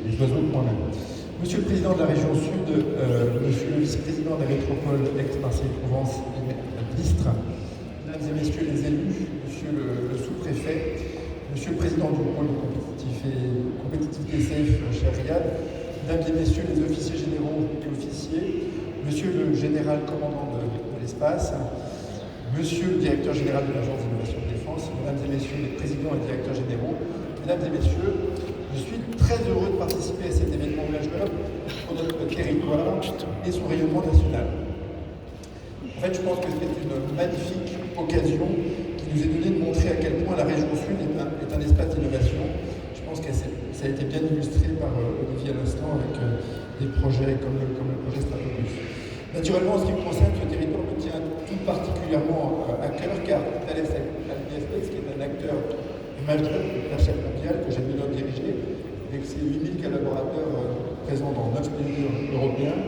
les oiseaux que moi-même. Monsieur le Président de la région Sud, Monsieur le Vice-président de la métropole Aix-Marseille-Provence et ministre, Mesdames et Messieurs les élus, Monsieur le sous-préfet, Monsieur le Président du pôle compétitivité SAFE, cher Riyad, Mesdames et Messieurs les officiers généraux et officiers, Monsieur le général commandant de l'espace, Monsieur le directeur général de l'Agence d'innovation de défense, Mesdames et Messieurs les présidents et directeurs généraux, Mesdames et Messieurs, je suis très heureux de participer à cet événement majeur pour notre territoire et son rayonnement national. En fait, je pense que c'est une magnifique occasion qui nous est donnée de montrer à quel point la région Sud est un espace d'innovation. Je pense que ça a été bien illustré par Olivier à l'instant avec des projets comme le projet Stratobus. Naturellement, en ce qui me concerne, ce territoire me tient tout particulièrement à cœur, car Thales Alenia Space, qui est un acteur majeur de la chaîne mondiale que j'ai l'honneur de diriger, avec ses 8000 collaborateurs présents dans 9 pays européens,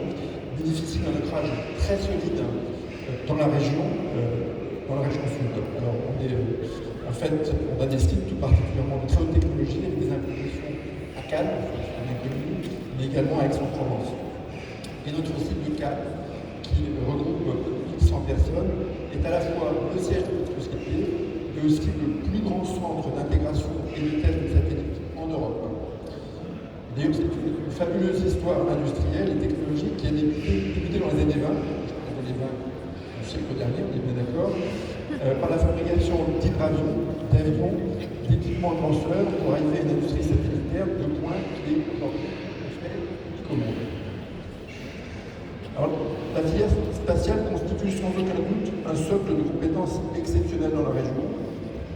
bénéficie d'un ancrage très solide dans la région sud. Alors, on a des sites tout particulièrement de très haute technologie, avec des implantations à Cannes, mais également à Aix-en-Provence. Et notre site de Cannes, qui regroupe 1100 personnes, est à la fois le siège de notre société, mais aussi le plus grand centre d'intégration et de tests de satellites en Europe. D'ailleurs, c'est une fabuleuse histoire industrielle et technologique qui a débuté dans les années 20, dans les 20 du siècle dernier, on est bien d'accord, par la fabrication d'hydravions, d'avions, d'équipements de lanceurs pour arriver à une industrie satellitaire de pointe qui est aujourd'hui unique au monde. Alors, la filière spatiale constitue sans aucun doute un socle de compétences exceptionnelles dans la région.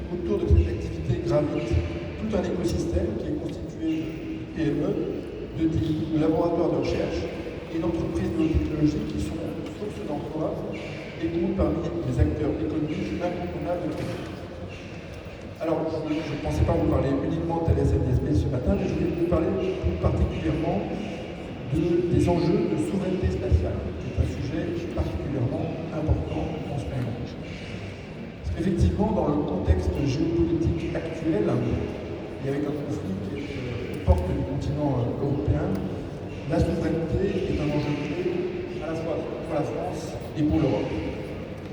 Autour de cette activité gravite tout un écosystème qui est constitué de PME, de TI, de laboratoires de recherche et d'entreprises de haute technologie qui sont sources d'emploi et comptent parmi les acteurs économiques incontournables de la région. Alors, je ne pensais pas vous parler uniquement de Thales Alenia Space ce matin, mais je voulais vous parler plus particulièrement des enjeux de souveraineté spatiale, qui est un sujet particulièrement important en ce moment. Parce qu'effectivement, dans le contexte géopolitique actuel, et avec un conflit qui est aux portes du continent européen, la souveraineté est un enjeu clé à la fois pour la France et pour l'Europe.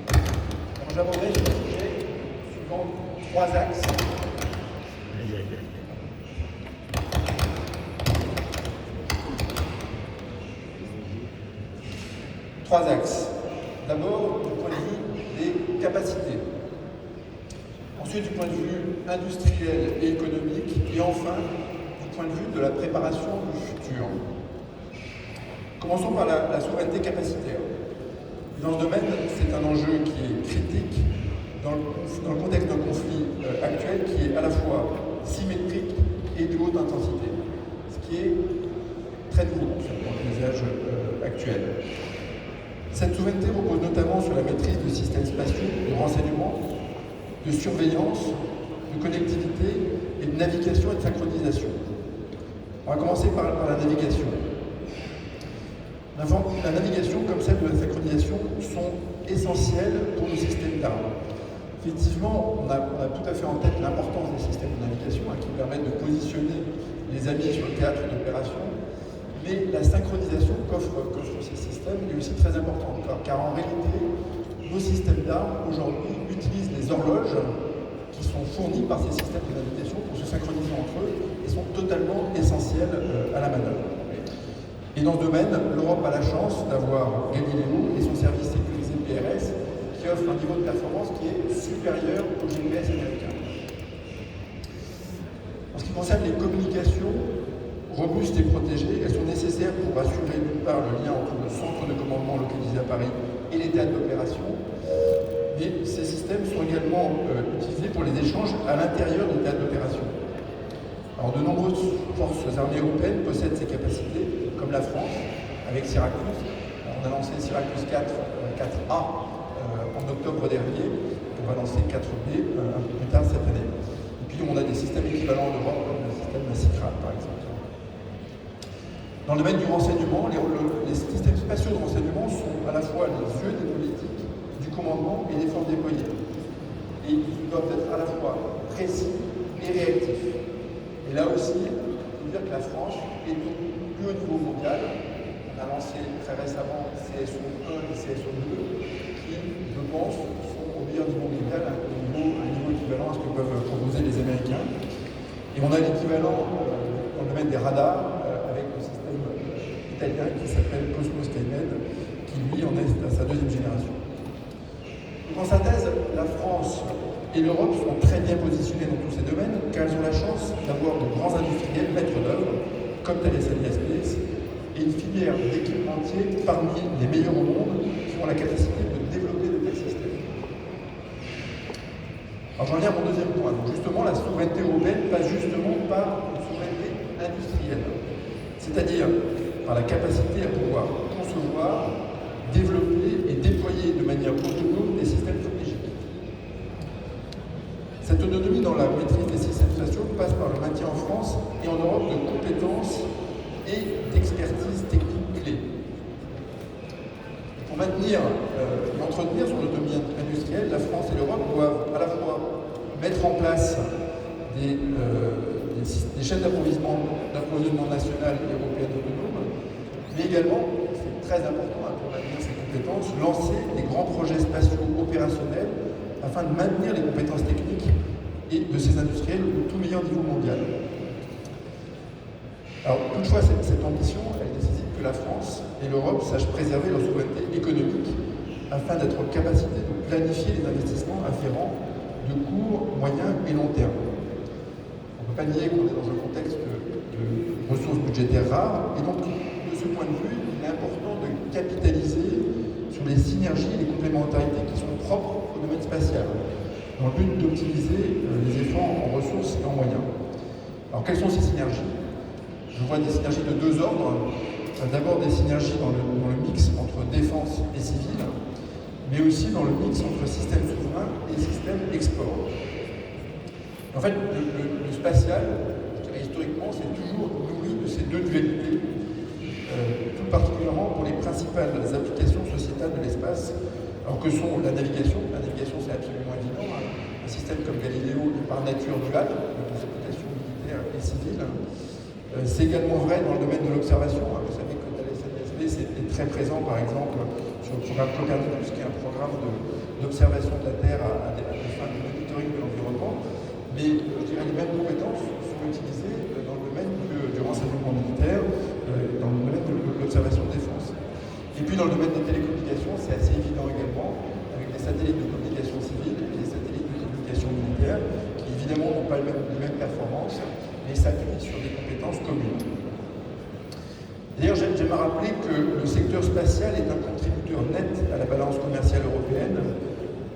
Alors j'aborderai ce sujet suivant 3 axes. D'abord, du point de vue des capacités. Ensuite, du point de vue industriel et économique. Et enfin, du point de vue de la préparation du futur. Commençons par la souveraineté capacitaire. Dans ce domaine, c'est un enjeu qui est critique dans le contexte d'un conflit actuel qui est à la fois symétrique et de haute intensité. Ce qui est très nouveau dans le paysage actuel. Cette souveraineté repose notamment sur la maîtrise de systèmes spatiaux, de renseignement, de surveillance, de connectivité et de navigation et de synchronisation. On va commencer par la navigation. La navigation, comme celle de la synchronisation, sont essentielles pour nos systèmes d'armes. Effectivement, on a tout à fait en tête l'importance des systèmes de navigation qui permettent de positionner les amis sur le théâtre d'opération. Mais la synchronisation qu'offrent ces systèmes est aussi très importante, car en réalité, nos systèmes d'armes aujourd'hui utilisent les horloges qui sont fournies par ces systèmes de navigation pour se synchroniser entre eux et sont totalement essentiels à la manœuvre. Et dans ce domaine, l'Europe a la chance d'avoir Galileo et son service sécurisé PRS qui offre un niveau de performance qui est supérieur au GPS américain. En ce qui concerne les communications, robustes et protégées, elles sont nécessaires pour assurer d'une part le lien entre le centre de commandement localisé à Paris et les théâtres d'opération, mais ces systèmes sont également utilisés pour les échanges à l'intérieur des théâtres d'opération. Alors de nombreuses forces armées européennes possèdent ces capacités, comme la France, avec Syracuse. Alors, on a lancé Syracuse 4A en octobre dernier, on va lancer 4B un peu plus tard cette année. Et puis on a des systèmes équivalents en Europe, comme le système Massicra par exemple. Dans le domaine du renseignement, les systèmes spatiaux de renseignement sont à la fois les yeux des politiques, du commandement et des forces déployées. Et ils doivent être à la fois précis et réactifs. Et là aussi, il faut dire que la France est lancé très récemment CSO1 et CSO2 qui, je pense, sont au meilleur niveau mondial, à un niveau équivalent à ce que peuvent proposer les Américains. Et on a l'équivalent dans le domaine des radars avec le système italien qui s'appelle Cosmos Skymed, qui lui en est à sa deuxième génération. Donc en synthèse, la France et l'Europe sont très bien positionnées dans tous ces domaines car elles ont la chance d'avoir de grands industriels maîtres d'œuvre comme Thales Alenia Space et une filière d'équipementiers parmi les meilleurs au monde qui ont la capacité de développer de tels systèmes. Alors j'en viens à mon deuxième point. Donc justement, la souveraineté européenne passe justement par une souveraineté industrielle, c'est-à-dire par la capacité à pouvoir concevoir, développer et déployer de manière autonome des systèmes stratégiques. Cette autonomie dans la maîtrise des systèmes spatiaux passe par le maintien en France et en Europe de compétences et d'expertise technique clés. Pour maintenir et entretenir son autonomie industrielle, la France et l'Europe doivent à la fois mettre en place des chaînes d'approvisionnement nationales et européennes autonomes, mais également, c'est très important pour maintenir ces compétences, lancer des grands projets spatiaux opérationnels afin de maintenir les compétences techniques et de ces industriels au tout meilleur niveau mondial. Alors, toutefois, cette ambition, elle nécessite que la France et l'Europe sachent préserver leur souveraineté économique afin d'être en capacité de planifier les investissements afférents de court, moyen et long terme. On ne peut pas nier qu'on est dans un contexte de ressources budgétaires rares, et donc, de ce point de vue, il est important de capitaliser sur les synergies et les complémentarités qui sont propres au domaine spatial, dans le but d'optimiser les efforts en ressources et en moyens. Alors, quelles sont ces synergies? Je vois des synergies de deux ordres. D'abord des synergies dans le mix entre défense et civil, mais aussi dans le mix entre système souverain et système export. En fait, le spatial, je dirais historiquement, s'est toujours nourri de ces deux dualités, tout particulièrement pour les principales applications sociétales de l'espace, alors que sont la navigation. La navigation, c'est absolument évident. Un système comme Galileo est par nature dual, avec des applications militaires et civiles. C'est également vrai dans le domaine de l'observation. Vous savez que Thales Alenia Space est très présent, par exemple, sur le programme Copernicus, qui est un programme d'observation de la Terre à des fins de monitoring de l'environnement. Mais je dirais les mêmes compétences sont utilisées dans le domaine du renseignement militaire, dans le domaine de l'observation de défense. Et puis dans le domaine des télécommunications, c'est assez évident également, avec des satellites de communication civile et des satellites de communication militaire, qui évidemment n'ont pas les mêmes performances, mais s'appuient sur des compétences communes. D'ailleurs, j'aime à rappeler que le secteur spatial est un contributeur net à la balance commerciale européenne.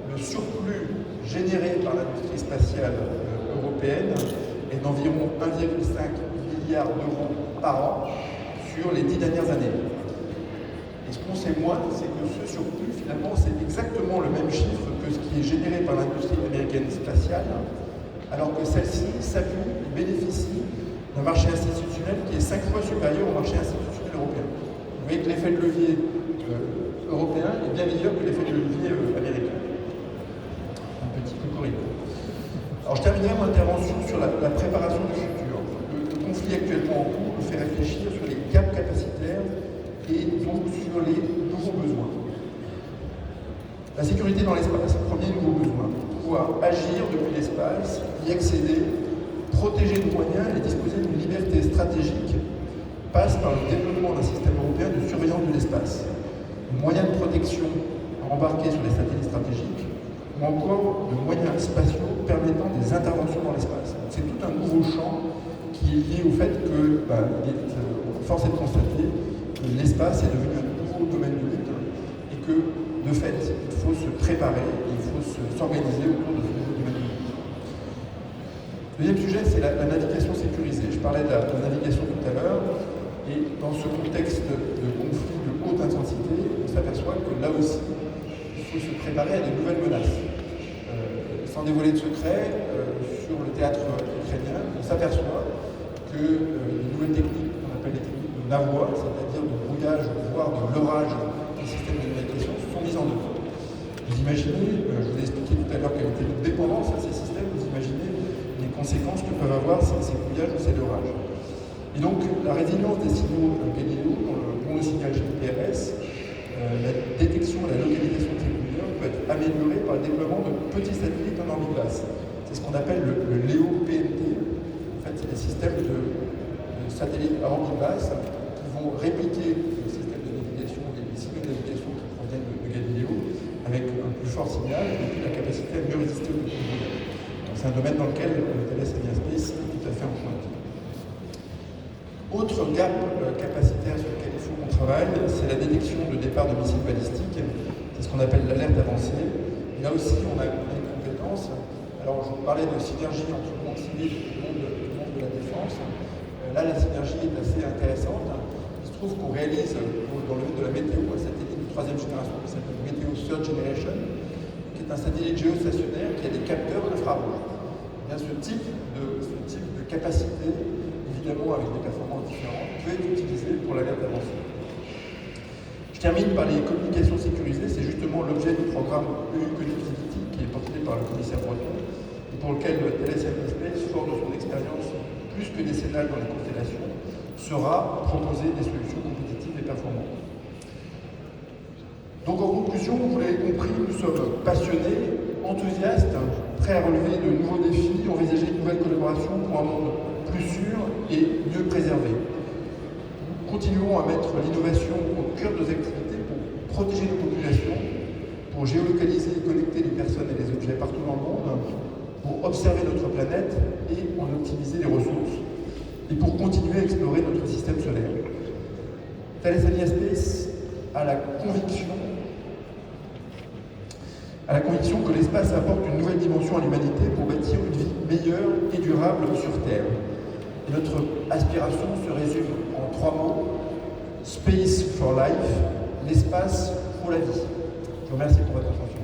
Le surplus généré par l'industrie spatiale européenne est d'environ 1,5 milliard d'euros par an sur les 10 dernières années. Et ce qu'on sait moins, c'est que ce surplus, finalement, c'est exactement le même chiffre que ce qui est généré par l'industrie américaine spatiale, alors que celle-ci s'appuie et bénéficie d'un marché institutionnel qui est 5 fois supérieur au marché institutionnel européen. Vous voyez que l'effet de levier européen est bien meilleur que l'effet de levier américain. Un petit cocorico. Alors je terminerai mon intervention sur la préparation du futur. Le conflit actuellement en cours nous fait réfléchir sur les gaps capacitaires et donc sur les nouveaux besoins. La sécurité dans l'espace, premier nouveau besoin. Pouvoir agir depuis l'espace, y accéder, protéger nos moyens et disposer d'une liberté stratégique passe par le développement d'un système européen de surveillance de l'espace, moyens de protection embarqués sur les satellites stratégiques, ou encore de moyens spatiaux permettant des interventions dans l'espace. C'est tout un nouveau champ qui est lié au fait que, force est de constater que l'espace est devenu un nouveau domaine de lutte et que, de fait, il faut se préparer, il faut s'organiser autour de ce nouveau domaine de lutte. Le deuxième sujet, c'est la navigation sécurisée. Je parlais de la navigation tout à l'heure, et dans ce contexte de conflit de haute intensité, on s'aperçoit que là aussi, il faut se préparer à de nouvelles menaces. Sans dévoiler de secret, sur le théâtre ukrainien, on s'aperçoit que les nouvelles techniques, qu'on appelle les techniques de NAVOA, c'est-à-dire de brouillage, voire de leurrage des systèmes de navigation, sont mises en œuvre. Vous imaginez, je vous ai expliqué tout à l'heure quelle était notre dépendance à ces systèmes, vous imaginez les conséquences que peuvent avoir ces brouillages ou ces leurrages. Et Et donc, la résilience des signaux Galileo dans le bon signal GPRS, la détection et la localisation de ces couleurs peut être améliorée par le déploiement de petits satellites en orbite basse. C'est ce qu'on appelle le LEO-PNT. En fait, c'est des systèmes de satellites à orbite basse qui vont répliquer le système de navigation, les signaux de navigation qui proviennent de Galileo, avec un plus fort signal et puis la capacité à mieux résister aux coups. C'est un domaine dans lequel Thales Alenia Space est tout à fait en pointe. Autre gap capacitaire sur lequel il faut qu'on travaille, c'est la détection de départ de missiles balistiques. C'est ce qu'on appelle l'alerte avancée. Et là aussi, on a une compétence. Alors, je vous parlais de synergie entre le monde civil et le monde de la défense. Là, la synergie est assez intéressante. Il se trouve qu'on réalise, dans le domaine de la météo, un satellite de troisième génération qui s'appelle Météo Third Generation, qui est un satellite géostationnaire qui a des capteurs infrarouges. Bien, ce type de capacité, évidemment avec des performances différentes, peut être utilisé pour l'alerte avancée. Je termine par les communications sécurisées. C'est justement l'objet du programme EU Connectivity qui est porté par le commissaire Breton et pour lequel Thales Alenia Space, fort de son expérience plus que décennale dans les constellations, saura proposer des solutions compétitives et performantes. Donc en conclusion, vous l'avez compris, nous sommes passionnés, enthousiastes, prêts à relever de nouveaux défis, envisager de nouvelles collaborations pour un monde plus sûr et mieux préservé. Nous continuons à mettre l'innovation au cœur de nos activités pour protéger nos populations, pour géolocaliser et connecter les personnes et les objets partout dans le monde, pour observer notre planète et en optimiser les ressources, et pour continuer à explorer notre système solaire. Thales Alenia Space a la conviction que l'espace apporte une nouvelle dimension à l'humanité pour bâtir une vie meilleure et durable sur Terre. Et notre aspiration se résume en 3 mots: Space for Life, l'espace pour la vie. Je vous remercie pour votre attention.